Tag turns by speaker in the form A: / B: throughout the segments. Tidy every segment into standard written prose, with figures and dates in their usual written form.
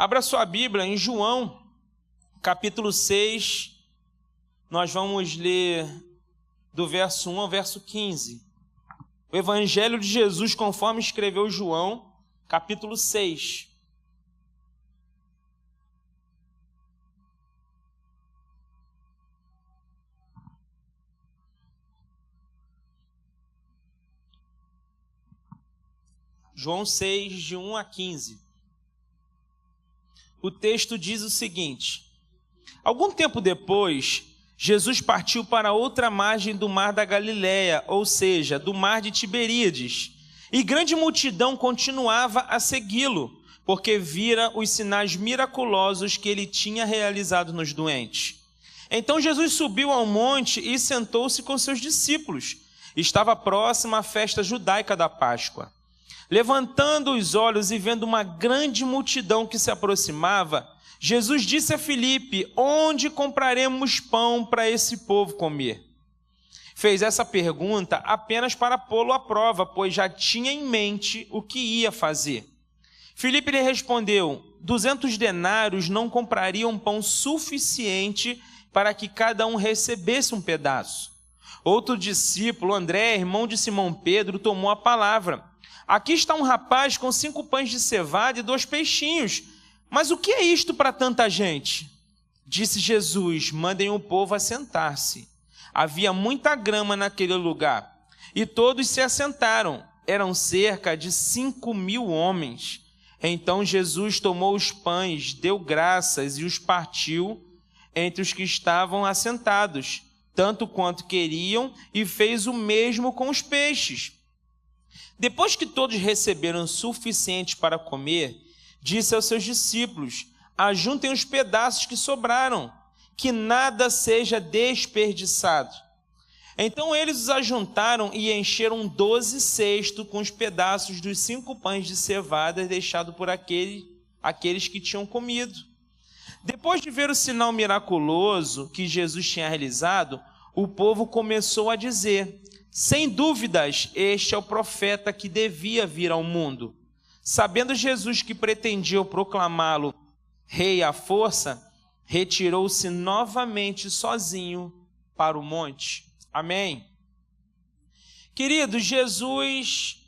A: Abra sua Bíblia em João, capítulo 6, nós vamos ler do verso 1 ao verso 15. O Evangelho de Jesus, conforme escreveu João, capítulo 6. João 6, de 1 a 15. O texto diz o seguinte: algum tempo depois, Jesus partiu para outra margem do mar da Galileia, ou seja, do mar de Tiberíades, e grande multidão continuava a segui-lo, porque vira os sinais miraculosos que ele tinha realizado nos doentes. Então Jesus subiu ao monte e sentou-se com seus discípulos. Estava próxima a festa judaica da Páscoa. Levantando os olhos e vendo uma grande multidão que se aproximava, Jesus disse a Filipe: onde compraremos pão para esse povo comer? Fez essa pergunta apenas para pô-lo à prova, pois já tinha em mente o que ia fazer. Filipe lhe respondeu: 200 denários não comprariam pão suficiente para que cada um recebesse um pedaço. Outro discípulo, André, irmão de Simão Pedro, tomou a palavra. Aqui está um rapaz com 5 pães de cevada e 2 peixinhos. Mas o que é isto para tanta gente? Disse Jesus: mandem o povo assentar-se. Havia muita grama naquele lugar, e todos se assentaram. Eram cerca de 5.000 homens. Então Jesus tomou os pães, deu graças e os partiu entre os que estavam assentados, tanto quanto queriam, e fez o mesmo com os peixes. Depois que todos receberam o suficiente para comer, disse aos seus discípulos: ajuntem os pedaços que sobraram, que nada seja desperdiçado. Então eles os ajuntaram e encheram 12 cestos com os pedaços dos 5 pães de cevada deixados por aqueles que tinham comido. Depois de ver o sinal miraculoso que Jesus tinha realizado, o povo começou a dizer: sem dúvidas, este é o profeta que devia vir ao mundo. Sabendo Jesus que pretendiam proclamá-lo rei à força, retirou-se novamente sozinho para o monte. Amém. Queridos, Jesus,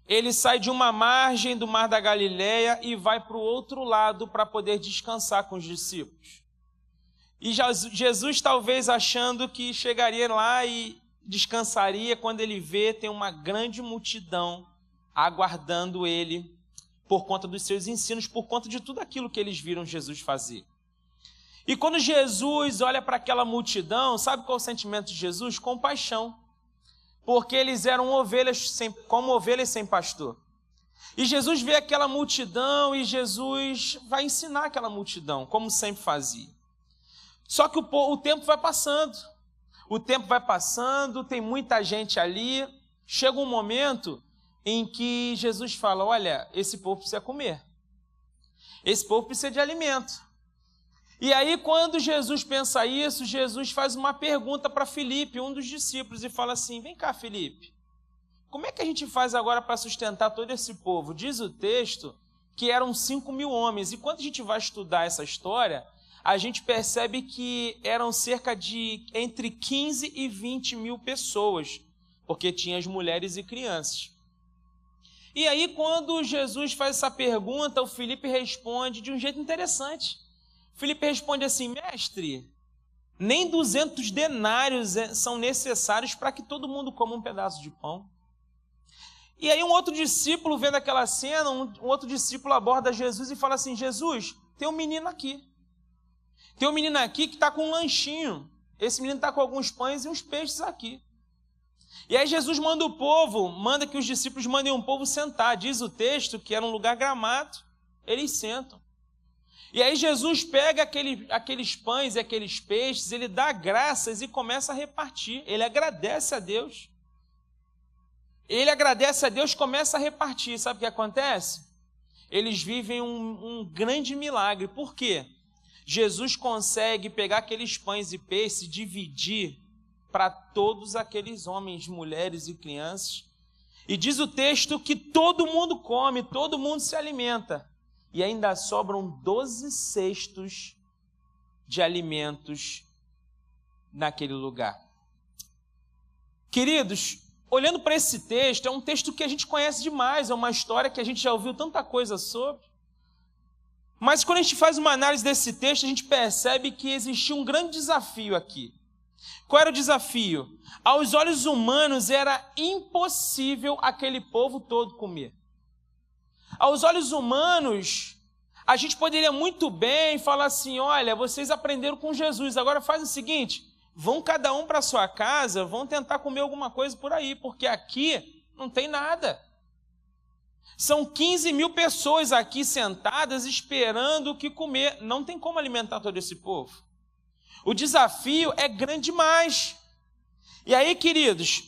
A: ele sai de uma margem do mar da Galileia e vai para o outro lado para poder descansar com os discípulos. E Jesus talvez achando que chegaria lá e descansaria, quando ele vê, tem uma grande multidão aguardando ele por conta dos seus ensinos, por conta de tudo aquilo que eles viram Jesus fazer. E quando Jesus olha para aquela multidão, sabe qual é o sentimento de Jesus? Compaixão. Porque eles eram como ovelhas sem pastor. E Jesus vê aquela multidão e Jesus vai ensinar aquela multidão, como sempre fazia. Só que o tempo vai passando. O tempo vai passando, tem muita gente ali. Chega um momento em que Jesus fala: olha, esse povo precisa comer. Esse povo precisa de alimento. E aí, quando Jesus pensa isso, Jesus faz uma pergunta para Filipe, um dos discípulos, e fala assim: vem cá, Filipe, como é que a gente faz agora para sustentar todo esse povo? Diz o texto que eram 5.000 homens. E quando a gente vai estudar essa história, a gente percebe que eram cerca de entre 15 e 20 mil pessoas, porque tinha as mulheres e crianças. E aí, quando Jesus faz essa pergunta, o Filipe responde de um jeito interessante. Filipe responde assim: mestre, nem 200 denários são necessários para que todo mundo coma um pedaço de pão. E aí um outro discípulo, vendo aquela cena, um outro discípulo aborda Jesus e fala assim: Jesus, tem um menino aqui. Tem um menino aqui que está com um lanchinho. Esse menino está com alguns pães e uns peixes aqui. E aí Jesus manda que os discípulos mandem um povo sentar. Diz o texto que era um lugar gramado. Eles sentam. E aí Jesus pega aqueles pães e aqueles peixes, ele dá graças e começa a repartir. Ele agradece a Deus. Ele agradece a Deus, começa a repartir. Sabe o que acontece? Eles vivem um grande milagre. Por quê? Jesus consegue pegar aqueles pães e peixes e dividir para todos aqueles homens, mulheres e crianças. E diz o texto que todo mundo come, todo mundo se alimenta. e ainda sobram 12 cestos de alimentos naquele lugar. Queridos, olhando para esse texto, é um texto que a gente conhece demais, é uma história que a gente já ouviu tanta coisa sobre. Mas quando a gente faz uma análise desse texto, a gente percebe que existia um grande desafio aqui. Qual era o desafio? Aos olhos humanos era impossível aquele povo todo comer. Aos olhos humanos, a gente poderia muito bem falar assim, olha, vocês aprenderam com Jesus, agora faz o seguinte, vão cada um para sua casa, vão tentar comer alguma coisa por aí, porque aqui não tem nada. São 15 mil pessoas aqui sentadas esperando o que comer. Não tem como alimentar todo esse povo. O desafio é grande demais. E aí, queridos,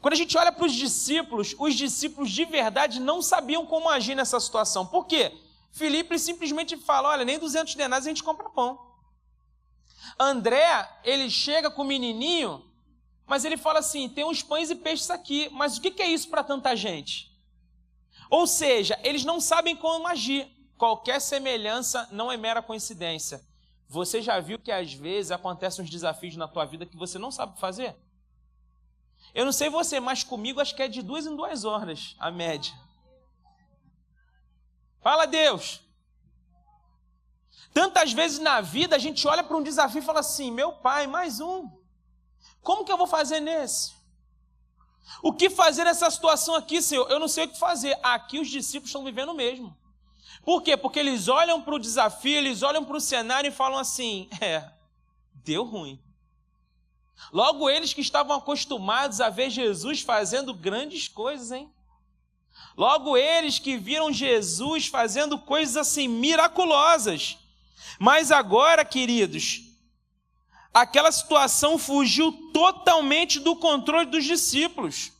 A: quando a gente olha para os discípulos de verdade não sabiam como agir nessa situação. Por quê? Filipe simplesmente fala, olha, nem 200 denários a gente compra pão. André, ele chega com o menininho, mas ele fala assim, tem uns pães e peixes aqui, mas o que é isso para tanta gente? Ou seja, eles não sabem como agir. Qualquer semelhança não é mera coincidência. Você já viu que às vezes acontecem uns desafios na tua vida que você não sabe fazer? Eu não sei você, mas comigo acho que é de 2 em 2 horas a média. Fala, Deus! Tantas vezes na vida a gente olha para um desafio e fala assim, meu pai, mais um. Como que eu vou fazer nesse? O que fazer nessa situação aqui, Senhor? Eu não sei o que fazer. Aqui os discípulos estão vivendo o mesmo. Por quê? Porque eles olham para o desafio, eles olham para o cenário e falam assim, deu ruim. Logo eles que estavam acostumados a ver Jesus fazendo grandes coisas, hein? Logo eles que viram Jesus fazendo coisas assim miraculosas. Mas agora, queridos, aquela situação fugiu totalmente do controle dos discípulos.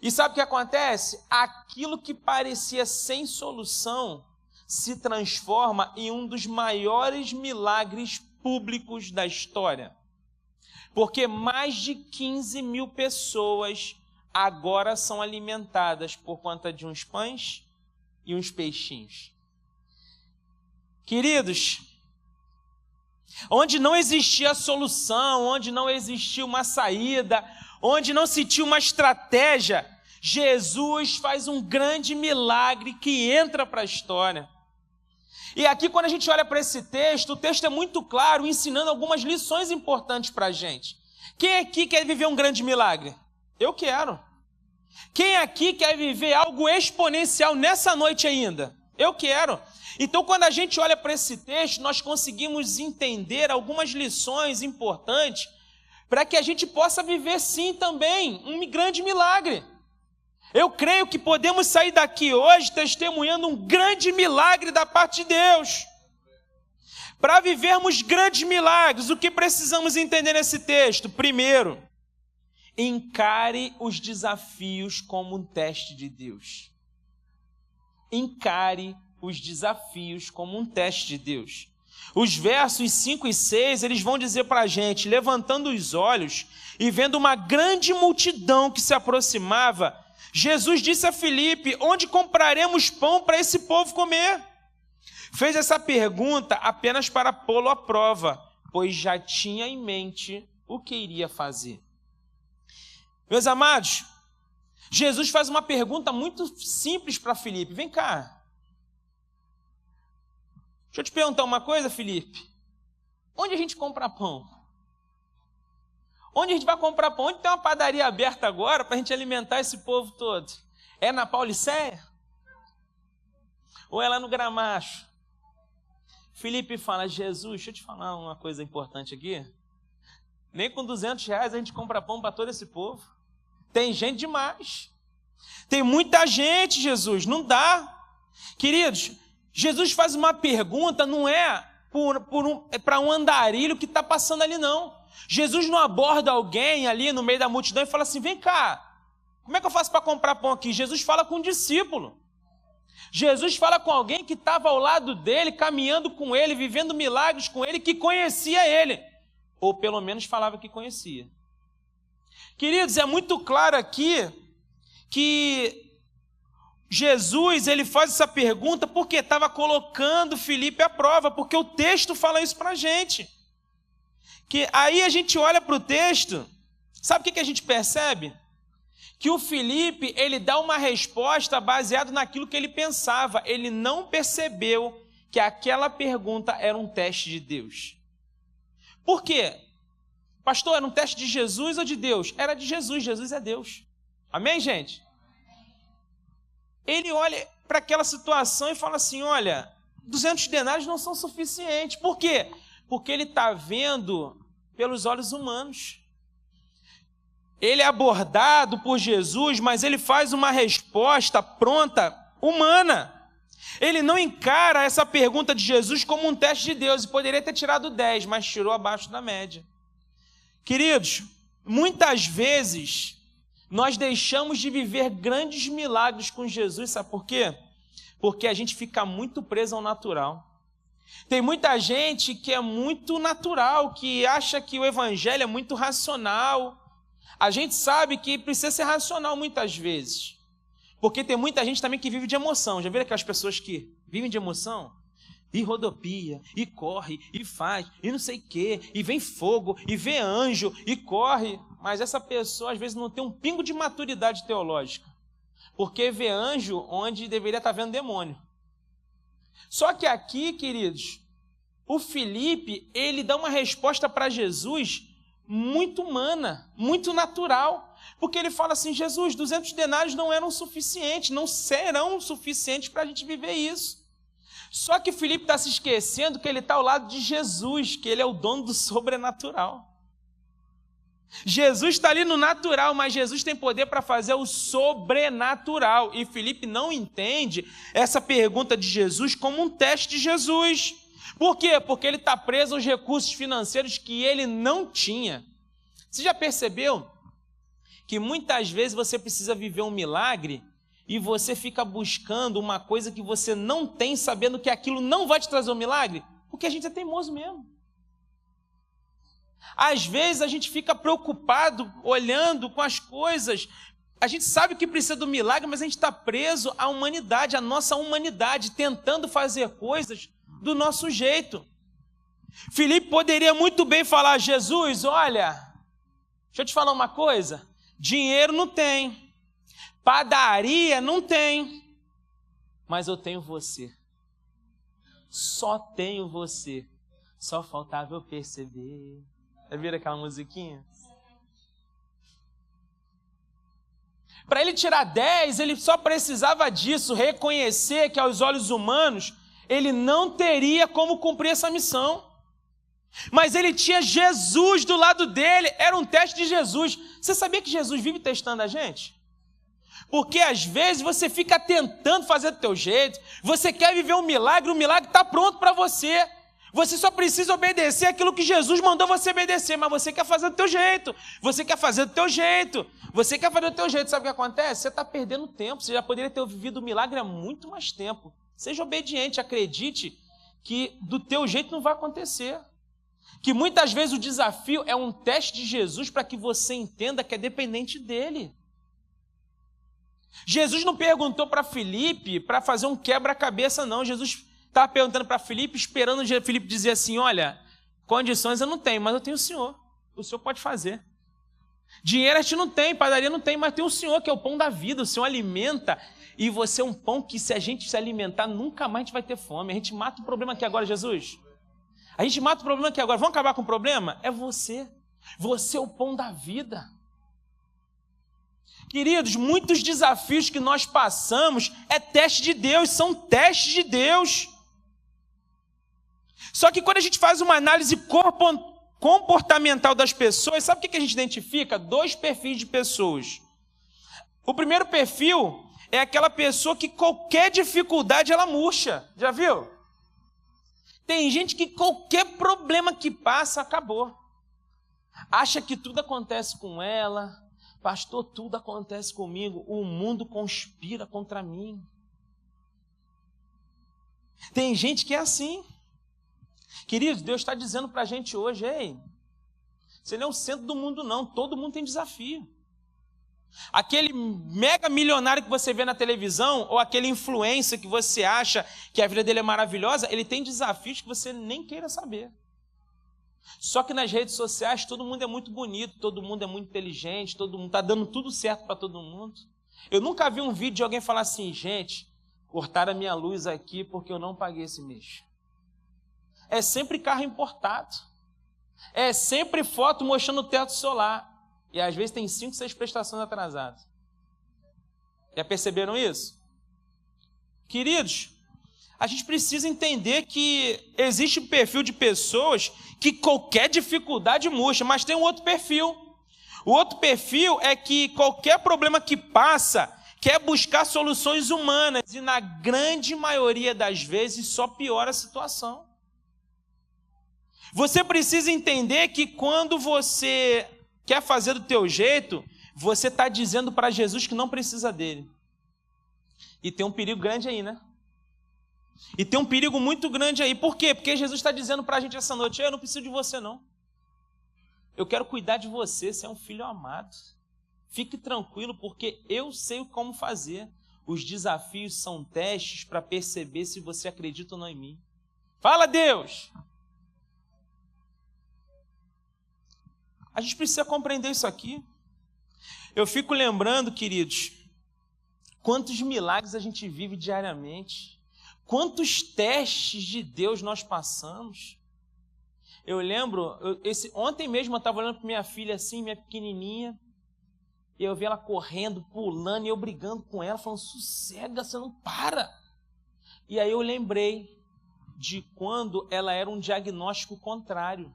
A: E sabe o que acontece? Aquilo que parecia sem solução se transforma em um dos maiores milagres públicos da história. Porque mais de 15 mil pessoas agora são alimentadas por conta de uns pães e uns peixinhos. Queridos, onde não existia solução, onde não existia uma saída, onde não se tinha uma estratégia, Jesus faz um grande milagre que entra para a história. E aqui, quando a gente olha para esse texto, o texto é muito claro, ensinando algumas lições importantes para a gente. Quem aqui quer viver um grande milagre? Eu quero. Quem aqui quer viver algo exponencial nessa noite ainda? Eu quero. Então, quando a gente olha para esse texto, nós conseguimos entender algumas lições importantes para que a gente possa viver, sim, também um grande milagre. Eu creio que podemos sair daqui hoje testemunhando um grande milagre da parte de Deus. Para vivermos grandes milagres, o que precisamos entender nesse texto? Primeiro, encare os desafios como um teste de Deus. Encare os desafios como um teste de Deus. Os versos 5 e 6, eles vão dizer para a gente, levantando os olhos e vendo uma grande multidão que se aproximava, Jesus disse a Filipe, onde compraremos pão para esse povo comer? Fez essa pergunta apenas para pô-lo à prova, pois já tinha em mente o que iria fazer. Meus amados, Jesus faz uma pergunta muito simples para Filipe. Vem cá. Deixa eu te perguntar uma coisa, Filipe. Onde a gente compra pão? Onde a gente vai comprar pão? Onde tem uma padaria aberta agora para a gente alimentar esse povo todo? É na Paulicéia? Ou é lá no Gramacho? Filipe fala, Jesus, deixa eu te falar uma coisa importante aqui. Nem com 200 reais a gente compra pão para todo esse povo. Tem gente demais. Tem muita gente, Jesus, não dá. Queridos, Jesus faz uma pergunta, não é para um andarilho que está passando ali, não. Jesus não aborda alguém ali no meio da multidão e fala assim, vem cá, como é que eu faço para comprar pão aqui? Jesus fala com um discípulo. Jesus fala com alguém que estava ao lado dele, caminhando com ele, vivendo milagres com ele, que conhecia ele. Ou pelo menos falava que conhecia. Queridos, é muito claro aqui que Jesus, ele faz essa pergunta porque estava colocando Filipe à prova, porque o texto fala isso para a gente. Que aí a gente olha para o texto, sabe o que a gente percebe? Que o Filipe, ele dá uma resposta baseada naquilo que ele pensava. Ele não percebeu que aquela pergunta era um teste de Deus. Por quê? Pastor, era um teste de Jesus ou de Deus? Era de Jesus, Jesus é Deus. Amém, gente? Ele olha para aquela situação e fala assim, olha, 200 denários não são suficientes. Por quê? Porque ele está vendo pelos olhos humanos. Ele é abordado por Jesus, mas ele faz uma resposta pronta, humana. Ele não encara essa pergunta de Jesus como um teste de Deus, e poderia ter tirado 10, mas tirou abaixo da média. Queridos, muitas vezes nós deixamos de viver grandes milagres com Jesus, sabe por quê? Porque a gente fica muito preso ao natural. Tem muita gente que é muito natural, que acha que o evangelho é muito racional. A gente sabe que precisa ser racional muitas vezes. Porque tem muita gente também que vive de emoção. Já viram aquelas pessoas que vivem de emoção? E rodopia, e corre, e faz, e não sei o quê, e vem fogo, e vê anjo, e corre. Mas essa pessoa às vezes não tem um pingo de maturidade teológica. Porque vê anjo onde deveria estar vendo demônio. Só que aqui, queridos, o Filipe, ele dá uma resposta para Jesus muito humana, muito natural. Porque ele fala assim, Jesus, 200 denários não eram suficientes, não serão suficientes para a gente viver isso. Só que Filipe está se esquecendo que ele está ao lado de Jesus, que ele é o dono do sobrenatural. Jesus está ali no natural, mas Jesus tem poder para fazer o sobrenatural. E Filipe não entende essa pergunta de Jesus como um teste de Jesus. Por quê? Porque ele está preso aos recursos financeiros que ele não tinha. Você já percebeu que muitas vezes você precisa viver um milagre e você fica buscando uma coisa que você não tem, sabendo que aquilo não vai te trazer um milagre? Porque a gente é teimoso mesmo. Às vezes a gente fica preocupado, olhando com as coisas. A gente sabe que precisa do milagre, mas a gente está preso à humanidade, à nossa humanidade, tentando fazer coisas do nosso jeito. Filipe poderia muito bem falar, Jesus, olha, deixa eu te falar uma coisa, dinheiro não tem, padaria não tem, mas eu tenho você. Só tenho você. Só faltava eu perceber. Já viram aquela musiquinha? Para ele tirar 10, ele só precisava disso, reconhecer que aos olhos humanos, ele não teria como cumprir essa missão. Mas ele tinha Jesus do lado dele, era um teste de Jesus. Você sabia que Jesus vive testando a gente? Porque às vezes você fica tentando fazer do teu jeito, você quer viver um milagre, o milagre está pronto para você. Você só precisa obedecer aquilo que Jesus mandou você obedecer, mas você quer fazer do teu jeito, você quer fazer do teu jeito, você quer fazer do teu jeito. Sabe o que acontece? Você está perdendo tempo, você já poderia ter vivido o milagre há muito mais tempo. Seja obediente, acredite que do teu jeito não vai acontecer. Que muitas vezes o desafio é um teste de Jesus para que você entenda que é dependente dele. Jesus não perguntou para Filipe para fazer um quebra-cabeça, não. Jesus estava perguntando para Filipe, esperando Filipe dizer assim, olha, condições eu não tenho, mas eu tenho o Senhor pode fazer. Dinheiro a gente não tem, padaria não tem, mas tem o Senhor que é o pão da vida, o Senhor alimenta, e você é um pão que se a gente se alimentar, nunca mais a gente vai ter fome. A gente mata o problema aqui agora, Jesus. A gente mata o problema aqui agora, vamos acabar com o problema? É você é o pão da vida. Queridos, muitos desafios que nós passamos é teste de Deus, são testes de Deus. Só que quando a gente faz uma análise comportamental das pessoas, sabe o que a gente identifica? 2 perfis de pessoas. O primeiro perfil é aquela pessoa que qualquer dificuldade ela murcha. Já viu? Tem gente que qualquer problema que passa, acabou. Acha que tudo acontece com ela. Pastor, tudo acontece comigo. O mundo conspira contra mim. Tem gente que é assim. Queridos, Deus está dizendo para a gente hoje, ei, você não é o centro do mundo não, todo mundo tem desafio. Aquele mega milionário que você vê na televisão, ou aquele influencer que você acha que a vida dele é maravilhosa, ele tem desafios que você nem queira saber. Só que nas redes sociais todo mundo é muito bonito, todo mundo é muito inteligente, todo mundo está dando tudo certo para todo mundo. Eu nunca vi um vídeo de alguém falar assim, gente, cortaram a minha luz aqui porque eu não paguei esse mês. É sempre carro importado. É sempre foto mostrando o teto solar. E às vezes tem 5, 6 prestações atrasadas. Já perceberam isso? Queridos, a gente precisa entender que existe um perfil de pessoas que qualquer dificuldade murcha, mas tem um outro perfil. O outro perfil é que qualquer problema que passa quer buscar soluções humanas e na grande maioria das vezes só piora a situação. Você precisa entender que quando você quer fazer do teu jeito, você está dizendo para Jesus que não precisa dele. E tem um perigo grande aí, né? E tem um perigo muito grande aí. Por quê? Porque Jesus está dizendo para a gente essa noite, eu não preciso de você não. Eu quero cuidar de você, você é um filho amado. Fique tranquilo, porque eu sei como fazer. Os desafios são testes para perceber se você acredita ou não em mim. Fala, Deus! A gente precisa compreender isso aqui. Eu fico lembrando, queridos, quantos milagres a gente vive diariamente. Quantos testes de Deus nós passamos. Eu lembro, ontem mesmo eu estava olhando para minha filha assim, minha pequenininha, e eu vi ela correndo, pulando, e eu brigando com ela, falando, sossega, você não para. E aí eu lembrei de quando ela era um diagnóstico contrário.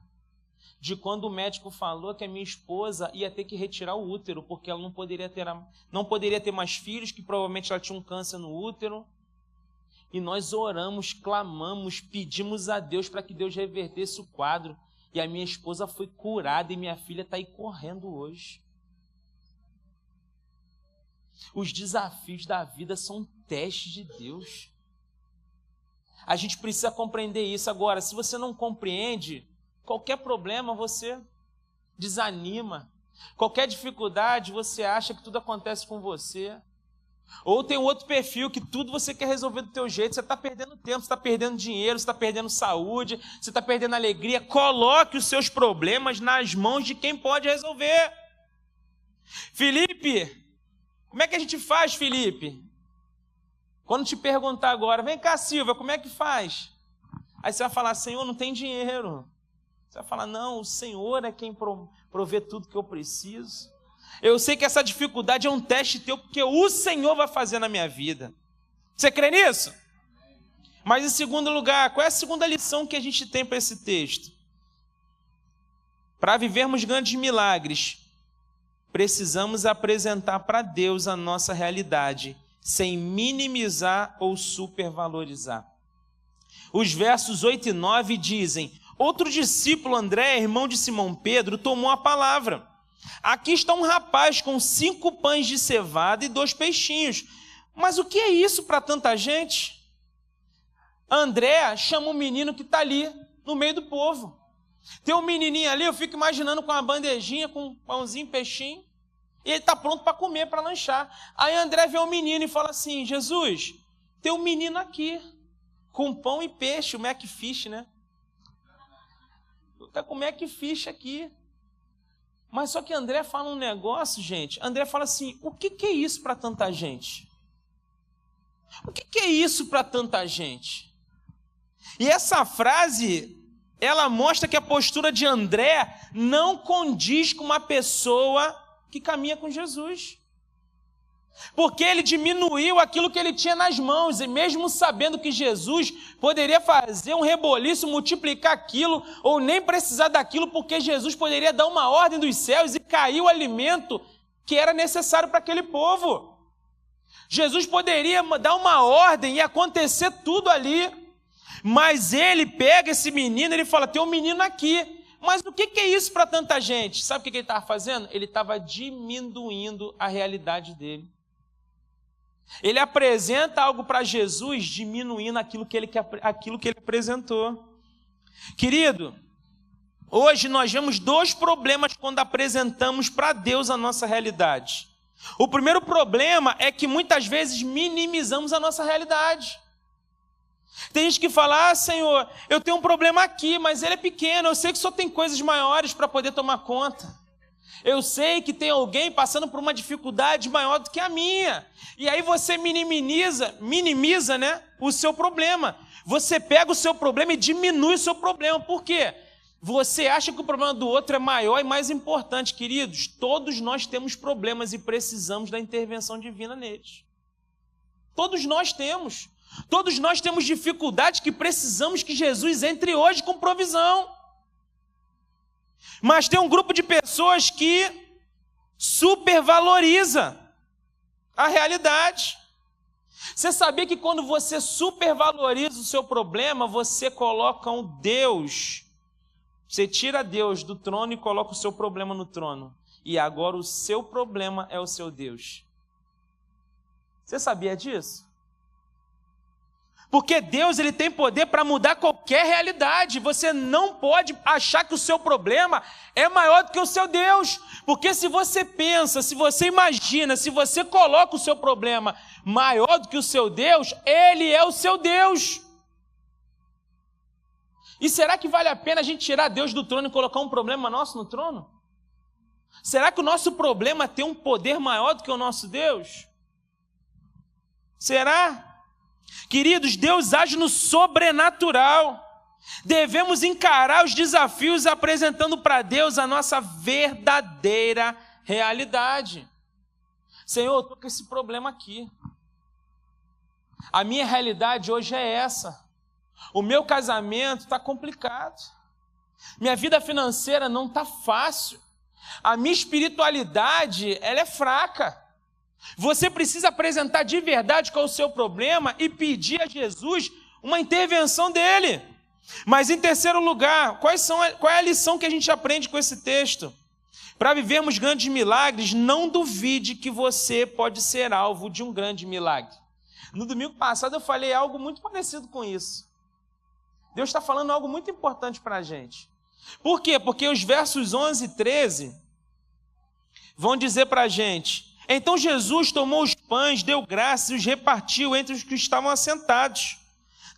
A: De quando o médico falou que a minha esposa ia ter que retirar o útero, porque ela não poderia ter mais filhos, que provavelmente ela tinha um câncer no útero. E nós oramos, clamamos, pedimos a Deus para que Deus revertesse o quadro. E a minha esposa foi curada e minha filha está aí correndo hoje. Os desafios da vida são testes de Deus. A gente precisa compreender isso. Agora, se você não compreende, qualquer problema você desanima. Qualquer dificuldade você acha que tudo acontece com você. Ou tem um outro perfil que tudo você quer resolver do teu jeito. Você está perdendo tempo, você está perdendo dinheiro, você está perdendo saúde, você está perdendo alegria. Coloque os seus problemas nas mãos de quem pode resolver. Felipe, como é que a gente faz, Felipe? Quando te perguntar agora, vem cá, Silvia, como é que faz? Aí você vai falar, Senhor, não tem dinheiro. Você vai falar, não, o Senhor é quem provê tudo que eu preciso. Eu sei que essa dificuldade é um teste teu, porque o Senhor vai fazer na minha vida. Você crê nisso? Mas em segundo lugar, qual é a segunda lição que a gente tem para esse texto? Para vivermos grandes milagres, precisamos apresentar para Deus a nossa realidade, sem minimizar ou supervalorizar. Os versos 8 e 9 dizem, outro discípulo, André, irmão de Simão Pedro, tomou a palavra. Aqui está um rapaz com 5 pães de cevada e 2 peixinhos. Mas o que é isso para tanta gente? André chama um menino que está ali, no meio do povo. Tem um menininho ali, eu fico imaginando com uma bandejinha, com um pãozinho, peixinho, e ele está pronto para comer, para lanchar. Aí André vê o menino e fala assim, Jesus, tem um menino aqui, com pão e peixe, o Macfish, né? Está com o Macfish aqui. Mas só que André fala um negócio, gente. André fala assim, o que é isso para tanta gente? O que é isso para tanta gente? E essa frase, ela mostra que a postura de André não condiz com uma pessoa que caminha com Jesus. Porque ele diminuiu aquilo que ele tinha nas mãos, e mesmo sabendo que Jesus poderia fazer um reboliço, multiplicar aquilo, ou nem precisar daquilo, porque Jesus poderia dar uma ordem dos céus e cair o alimento que era necessário para aquele povo. Jesus poderia dar uma ordem e acontecer tudo ali, mas ele pega esse menino e ele fala, tem um menino aqui, mas o que é isso para tanta gente? Sabe o que ele estava fazendo? Ele estava diminuindo a realidade dele. Ele apresenta algo para Jesus, diminuindo aquilo que ele apresentou. Querido, hoje nós vemos 2 problemas quando apresentamos para Deus a nossa realidade. O primeiro problema é que muitas vezes minimizamos a nossa realidade. Tem gente que fala, Senhor, eu tenho um problema aqui, mas ele é pequeno, eu sei que só tem coisas maiores para poder tomar conta. Eu sei que tem alguém passando por uma dificuldade maior do que a minha. E aí você minimiza, né, o seu problema. Você pega o seu problema e diminui o seu problema. Por quê? Você acha que o problema do outro é maior e mais importante. Queridos, todos nós temos problemas e precisamos da intervenção divina neles. Todos nós temos. Todos nós temos dificuldades que precisamos que Jesus entre hoje com provisão. Mas tem um grupo de pessoas que supervaloriza a realidade. Você sabia que quando você supervaloriza o seu problema, você coloca um Deus, você tira Deus do trono e coloca o seu problema no trono. E agora o seu problema é o seu Deus. Você sabia disso? Porque Deus, ele tem poder para mudar qualquer realidade. Você não pode achar que o seu problema é maior do que o seu Deus. Porque se você pensa, se você imagina, se você coloca o seu problema maior do que o seu Deus, ele é o seu Deus. E será que vale a pena a gente tirar Deus do trono e colocar um problema nosso no trono? Será que o nosso problema tem um poder maior do que o nosso Deus? Será? Queridos, Deus age no sobrenatural. Devemos encarar os desafios apresentando para Deus a nossa verdadeira realidade. Senhor, eu estou com esse problema aqui. A minha realidade hoje é essa. O meu casamento está complicado. Minha vida financeira não está fácil. A minha espiritualidade, ela é fraca. Você precisa apresentar de verdade qual é o seu problema e pedir a Jesus uma intervenção dele. Mas em terceiro lugar, qual é a lição que a gente aprende com esse texto? Para vivermos grandes milagres, não duvide que você pode ser alvo de um grande milagre. No domingo passado eu falei algo muito parecido com isso. Deus está falando algo muito importante para a gente. Por quê? Porque os versos 11 e 13 vão dizer para a gente: então Jesus tomou os pães, deu graças e os repartiu entre os que estavam assentados,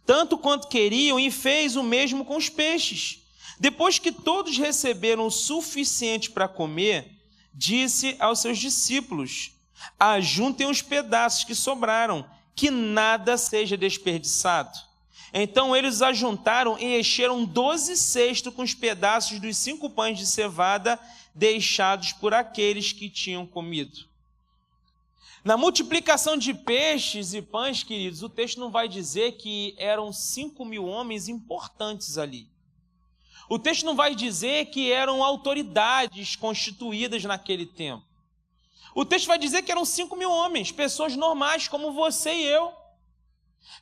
A: tanto quanto queriam, e fez o mesmo com os peixes. Depois que todos receberam o suficiente para comer, disse aos seus discípulos: ajuntem os pedaços que sobraram, que nada seja desperdiçado. Então eles os ajuntaram e encheram 12 cestos com os pedaços dos 5 pães de cevada deixados por aqueles que tinham comido. Na multiplicação de peixes e pães, queridos, o texto não vai dizer que eram 5.000 homens importantes ali. O texto não vai dizer que eram autoridades constituídas naquele tempo. O texto vai dizer que eram 5.000 homens, pessoas normais como você e eu.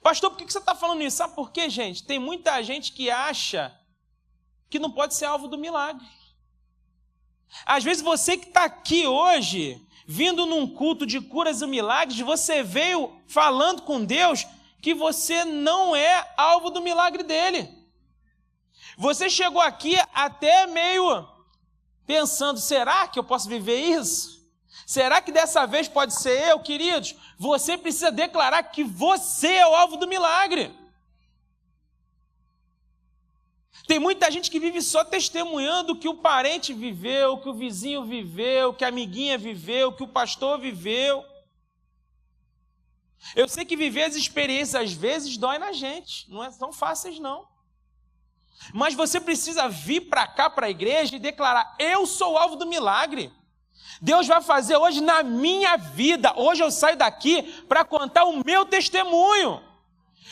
A: Pastor, por que você está falando isso? Sabe por quê, gente? Tem muita gente que acha que não pode ser alvo do milagre. Às vezes você que está aqui hoje, vindo num culto de curas e milagres, você veio falando com Deus que você não é alvo do milagre dele. Você chegou aqui até meio pensando, será que eu posso viver isso? Será que dessa vez pode ser eu, queridos? Você precisa declarar que você é o alvo do milagre. Tem muita gente que vive só testemunhando o que o parente viveu, o que o vizinho viveu, o que a amiguinha viveu, o que o pastor viveu. Eu sei que viver as experiências às vezes dói na gente, não é tão fáceis não. Mas você precisa vir para cá, para a igreja e declarar, eu sou o alvo do milagre. Deus vai fazer hoje na minha vida. Hoje eu saio daqui para contar o meu testemunho.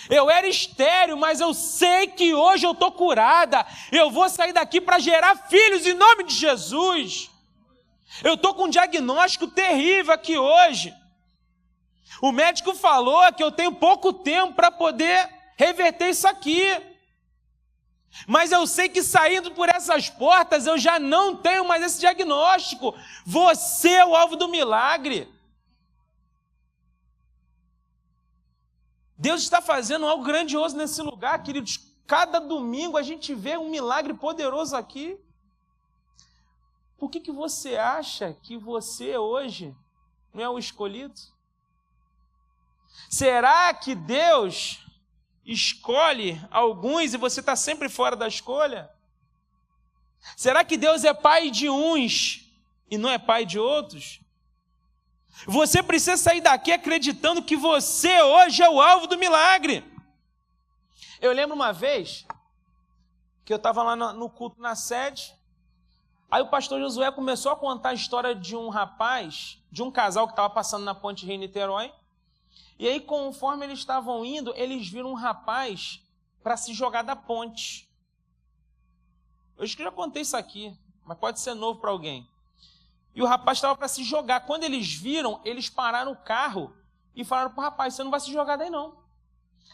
A: Eu era estéril, mas eu sei que hoje eu estou curada. Eu vou sair daqui para gerar filhos em nome de Jesus. Eu estou com um diagnóstico terrível aqui hoje. O médico falou que eu tenho pouco tempo para poder reverter isso aqui. Mas eu sei que saindo por essas portas eu já não tenho mais esse diagnóstico. Você é o alvo do milagre. Deus está fazendo algo grandioso nesse lugar, queridos. Cada domingo a gente vê um milagre poderoso aqui. Por que você acha que você hoje Não é o escolhido? Será que Deus escolhe alguns e você está sempre fora da escolha? Será que Deus é pai de uns e não é pai de outros? Você precisa sair daqui acreditando que você hoje é o alvo do milagre. Eu lembro uma vez que eu estava lá no culto na sede, aí o pastor Josué começou a contar a história de um rapaz, de um casal que estava passando na Ponte Rio-Niterói, e aí conforme eles estavam indo, eles viram um rapaz para se jogar da ponte. Eu acho que já contei isso aqui, mas pode ser novo para alguém. E o rapaz estava para se jogar. Quando eles viram, eles pararam o carro e falaram para o rapaz, você não vai se jogar daí não.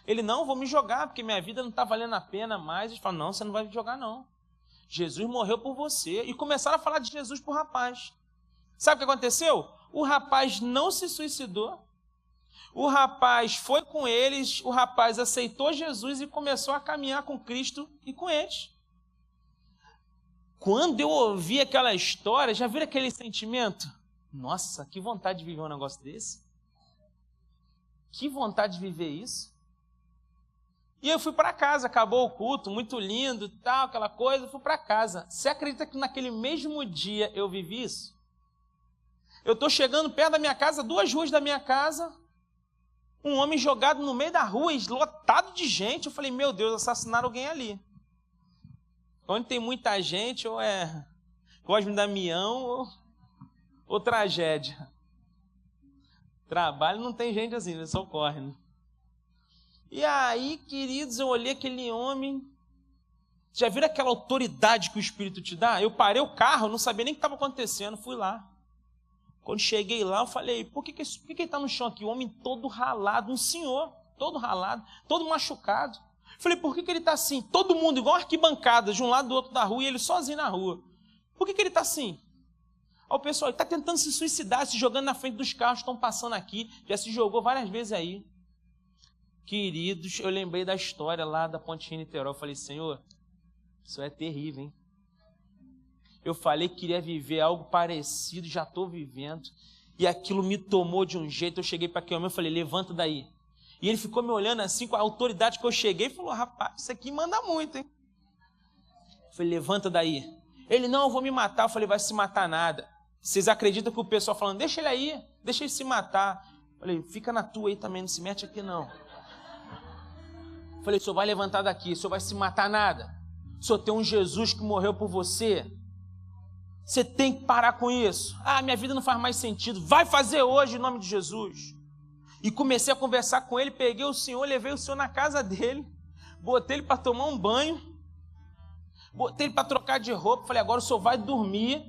A: Ele, não, vou me jogar, porque minha vida não está valendo a pena mais. Eles falaram, não, você não vai me jogar não. Jesus morreu por você. E começaram a falar de Jesus para o rapaz. Sabe o que aconteceu? O rapaz não se suicidou. O rapaz foi com eles, o rapaz aceitou Jesus e começou a caminhar com Cristo e com eles. Quando eu ouvi aquela história, já viram aquele sentimento? Nossa, que vontade de viver um negócio desse. Que vontade de viver isso. E eu fui para casa, acabou o culto, muito lindo, tal, aquela coisa, eu fui para casa. Você acredita que naquele mesmo dia eu vivi isso? Eu estou chegando perto da minha casa, 2 ruas da minha casa, um homem jogado no meio da rua, lotado de gente. Eu falei, meu Deus, assassinaram alguém ali. Onde tem muita gente, ou é Cosme Damião, ou tragédia. Trabalho não tem gente assim, só corre, né? E aí, queridos, eu olhei aquele homem. Já viram aquela autoridade que o Espírito te dá? Eu parei o carro, não sabia nem o que estava acontecendo, fui lá. Quando cheguei lá, eu falei, por que ele está no chão aqui? O homem todo ralado, um senhor, todo ralado, todo machucado. Falei, por que ele está assim? Todo mundo, igual arquibancada, de um lado do outro da rua, e ele sozinho na rua. Por que ele está assim? Aí o pessoal está tentando se suicidar, se jogando na frente dos carros que estão passando aqui. Já se jogou várias vezes aí. Queridos, eu lembrei da história lá da Ponte Rio-Niterói. Eu falei, Senhor, isso é terrível, hein? Eu falei que queria viver algo parecido, já estou vivendo. E aquilo me tomou de um jeito. Eu cheguei para aquele homem e falei, levanta daí. E ele ficou me olhando assim, com a autoridade que eu cheguei, e falou, rapaz, isso aqui manda muito, hein? Eu falei, levanta daí. Ele, não, eu vou me matar. Eu falei, vai se matar nada. Vocês acreditam que o pessoal falando, deixa ele aí, deixa ele se matar. Eu falei, fica na tua aí também, não se mete aqui não. Eu falei, o senhor vai levantar daqui, o senhor vai se matar nada. O senhor tem um Jesus que morreu por você. Você tem que parar com isso. Ah, minha vida não faz mais sentido. Vai fazer hoje em nome de Jesus. E comecei a conversar com ele, peguei o senhor, levei o senhor na casa dele, botei ele para tomar um banho, botei ele para trocar de roupa, falei, agora o senhor vai dormir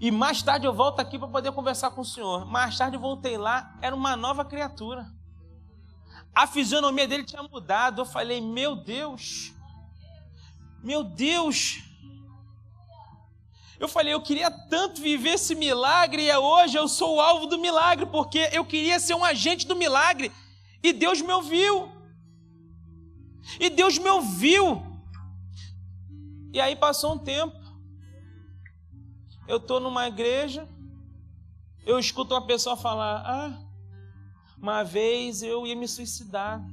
A: e mais tarde eu volto aqui para poder conversar com o senhor. Mais tarde eu voltei lá, era uma nova criatura. A fisionomia dele tinha mudado. Eu falei, meu Deus, meu Deus. Eu falei, eu queria tanto viver esse milagre e hoje eu sou o alvo do milagre, porque eu queria ser um agente do milagre e Deus me ouviu. E Deus me ouviu. E aí passou um tempo, eu estou numa igreja, eu escuto uma pessoa falar, uma vez eu ia me suicidar.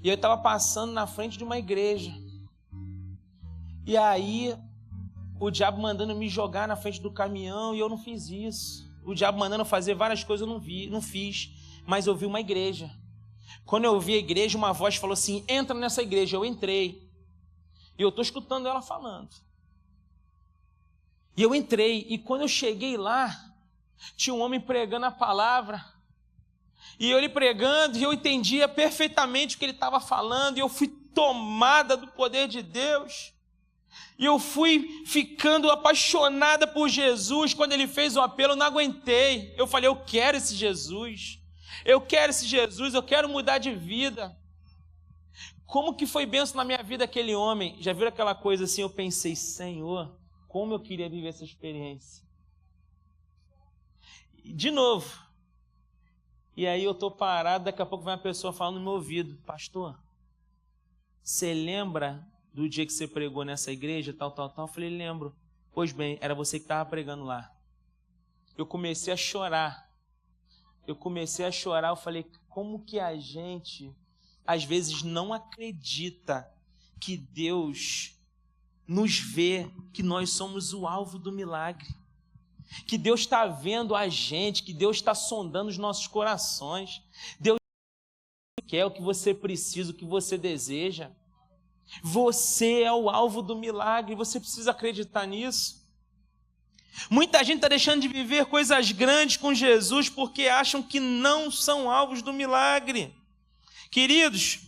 A: E eu estava passando na frente de uma igreja. E aí o diabo mandando me jogar na frente do caminhão e eu não fiz isso. O diabo mandando fazer várias coisas, eu não fiz. Mas eu vi uma igreja. Quando eu vi a igreja, uma voz falou assim, entra nessa igreja. Eu entrei. E eu estou escutando ela falando. E eu entrei. E quando eu cheguei lá, tinha um homem pregando a palavra. E eu lhe pregando, e eu entendia perfeitamente o que ele estava falando. E eu fui tomada do poder de Deus. E eu fui ficando apaixonada por Jesus. Quando ele fez o apelo, eu não aguentei. Eu falei, eu quero esse Jesus. Eu quero esse Jesus, eu quero mudar de vida. Como que foi bênção na minha vida aquele homem? Já viram aquela coisa assim? Eu pensei, Senhor, como eu queria viver essa experiência. De novo. E aí eu estou parado, daqui a pouco vem uma pessoa falando no meu ouvido, pastor, você lembra do dia que você pregou nessa igreja, tal? Eu falei, lembro. Pois bem, era você que estava pregando lá. eu comecei a chorar. Eu falei, como que a gente, às vezes, não acredita que Deus nos vê, que nós somos o alvo do milagre, que Deus está vendo a gente, que Deus está sondando os nossos corações, Deus quer o que você precisa, o que você deseja. Você é o alvo do milagre, você precisa acreditar nisso. Muita gente está deixando de viver coisas grandes com Jesus porque acham que não são alvos do milagre. Queridos,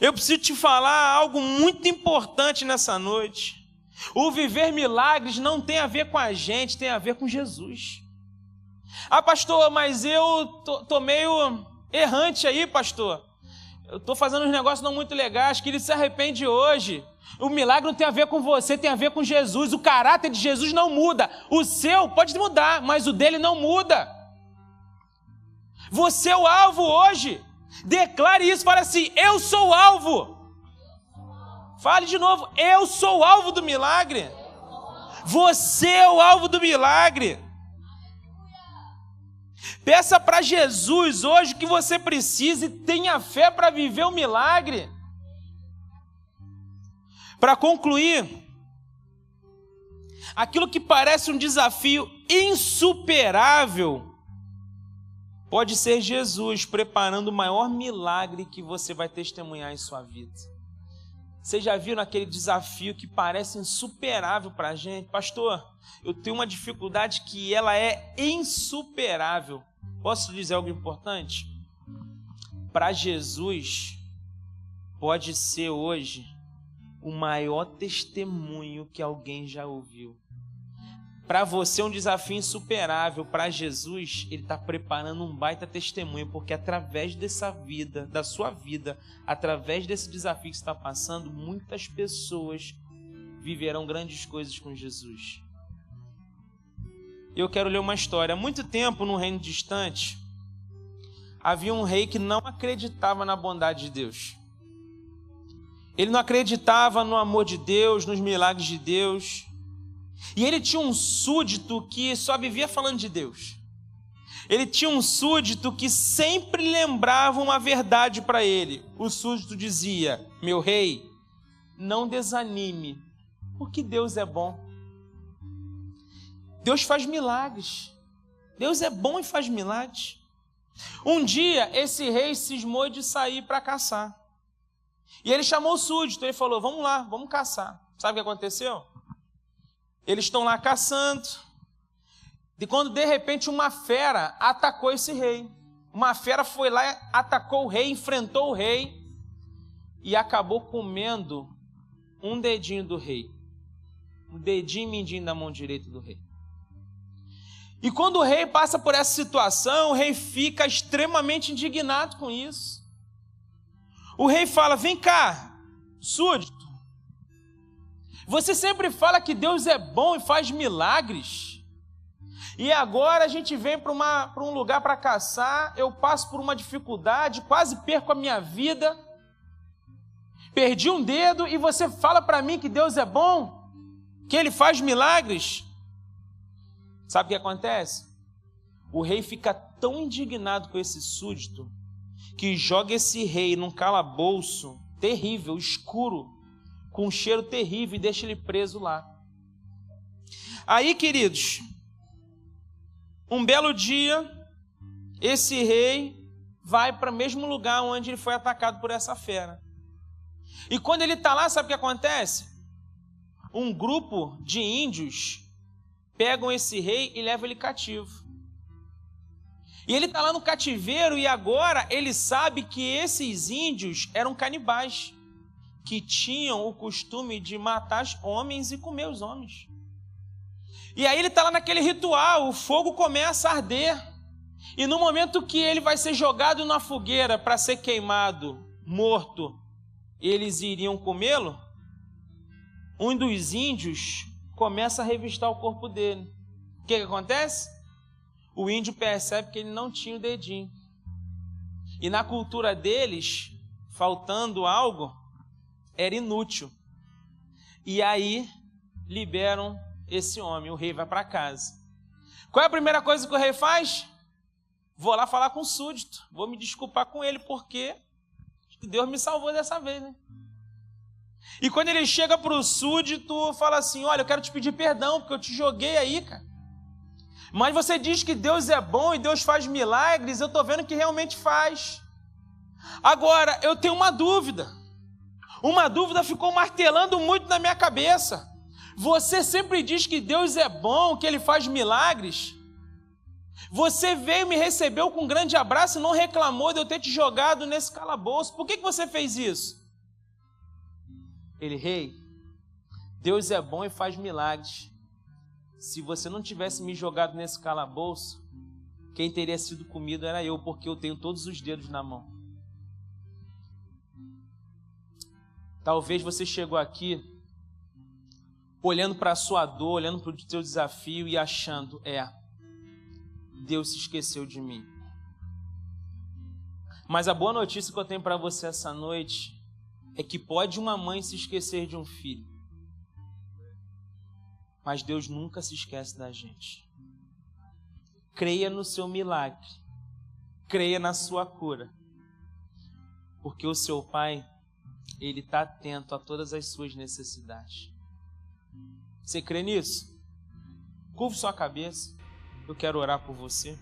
A: eu preciso te falar algo muito importante nessa noite. O viver milagres não tem a ver com a gente, tem a ver com Jesus. Ah, pastor, mas eu tô meio errante aí, pastor. Eu estou fazendo uns negócios não muito legais, que ele se arrepende hoje. O milagre não tem a ver com você, tem a ver com Jesus. O caráter de Jesus não muda. O seu pode mudar, mas o dele não muda. Você é o alvo hoje. Declare isso, fale assim, eu sou o alvo. Fale de novo, eu sou o alvo do milagre. Você é o alvo do milagre. Peça para Jesus hoje o que você precisa e tenha fé para viver o milagre. Para concluir, aquilo que parece um desafio insuperável pode ser Jesus preparando o maior milagre que você vai testemunhar em sua vida. Vocês já viram aquele desafio que parece insuperável para a gente? Pastor, eu tenho uma dificuldade que ela é insuperável. Posso dizer algo importante? Para Jesus, pode ser hoje o maior testemunho que alguém já ouviu. Para você é um desafio insuperável. Para Jesus, Ele está preparando um baita testemunho, porque através dessa vida, da sua vida, através desse desafio que você está passando, muitas pessoas viverão grandes coisas com Jesus. Eu quero ler uma história. Há muito tempo, num reino distante, havia um rei que não acreditava na bondade de Deus. Ele não acreditava no amor de Deus, nos milagres de Deus. E ele tinha um súdito que só vivia falando de Deus. Ele tinha um súdito que sempre lembrava uma verdade para ele. O súdito dizia, meu rei, não desanime, porque Deus é bom. Deus faz milagres. Deus é bom e faz milagres. Um dia, esse rei cismou de sair para caçar. E ele chamou o súdito, ele falou, vamos lá, vamos caçar. Sabe o que aconteceu? Eles estão lá caçando, e quando de repente uma fera atacou esse rei. Uma fera foi lá, atacou o rei, enfrentou o rei, e acabou comendo um dedinho do rei. Um dedinho mindinho da mão direita do rei. E quando o rei passa por essa situação, o rei fica extremamente indignado com isso. O rei fala, vem cá, súdito, você sempre fala que Deus é bom e faz milagres, e agora a gente vem para um lugar para caçar, eu passo por uma dificuldade, quase perco a minha vida, perdi um dedo, e você fala para mim que Deus é bom, que Ele faz milagres. Sabe o que acontece? O rei fica tão indignado com esse súdito, que joga esse rei num calabouço terrível, escuro, com um cheiro terrível, e deixa ele preso lá. Aí, queridos, um belo dia, esse rei vai para o mesmo lugar onde ele foi atacado por essa fera. E quando ele está lá, sabe o que acontece? Um grupo de índios pegam esse rei e levam ele cativo. E ele está lá no cativeiro, e agora ele sabe que esses índios eram canibais, que tinham o costume de matar homens e comer os homens. E aí ele está lá naquele ritual, o fogo começa a arder, e no momento que ele vai ser jogado na fogueira para ser queimado, morto, eles iriam comê-lo, um dos índios começa a revistar o corpo dele. O que acontece? O índio percebe que ele não tinha o dedinho. E na cultura deles, faltando algo, era inútil. E aí liberam esse homem, o rei vai para casa. Qual é a primeira coisa que o rei faz? Vou lá falar com o súdito, vou me desculpar com ele, porque Deus me salvou dessa vez, né? E quando ele chega para o súdito, fala assim, olha, eu quero te pedir perdão, porque eu te joguei aí, cara. Mas você diz que Deus é bom e Deus faz milagres, eu estou vendo que realmente faz. Agora, eu tenho uma dúvida. Uma dúvida ficou martelando muito na minha cabeça. Você sempre diz que Deus é bom, que Ele faz milagres. Você veio e me recebeu com um grande abraço e não reclamou de eu ter te jogado nesse calabouço. Por que você fez isso? Ele, rei, Deus é bom e faz milagres. Se você não tivesse me jogado nesse calabouço, quem teria sido comido era eu, porque eu tenho todos os dedos na mão. Talvez você chegou aqui olhando para a sua dor, olhando para o seu desafio e achando, Deus se esqueceu de mim. Mas a boa notícia que eu tenho para você essa noite é que pode uma mãe se esquecer de um filho, mas Deus nunca se esquece da gente. Creia no seu milagre, creia na sua cura, porque o seu Pai, Ele está atento a todas as suas necessidades. Você crê nisso? Curva sua cabeça, eu quero orar por você.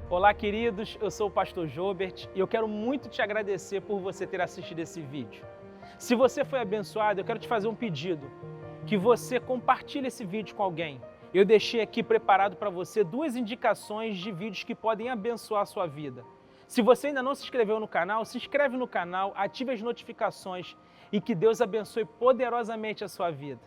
B: Olá, queridos, eu sou o pastor Jobert e eu quero muito te agradecer por você ter assistido esse vídeo. Se você foi abençoado, eu quero te fazer um pedido, que você compartilhe esse vídeo com alguém. Eu deixei aqui preparado para você 2 indicações de vídeos que podem abençoar a sua vida. Se você ainda não se inscreveu no canal, se inscreve no canal, ative as notificações e que Deus abençoe poderosamente a sua vida.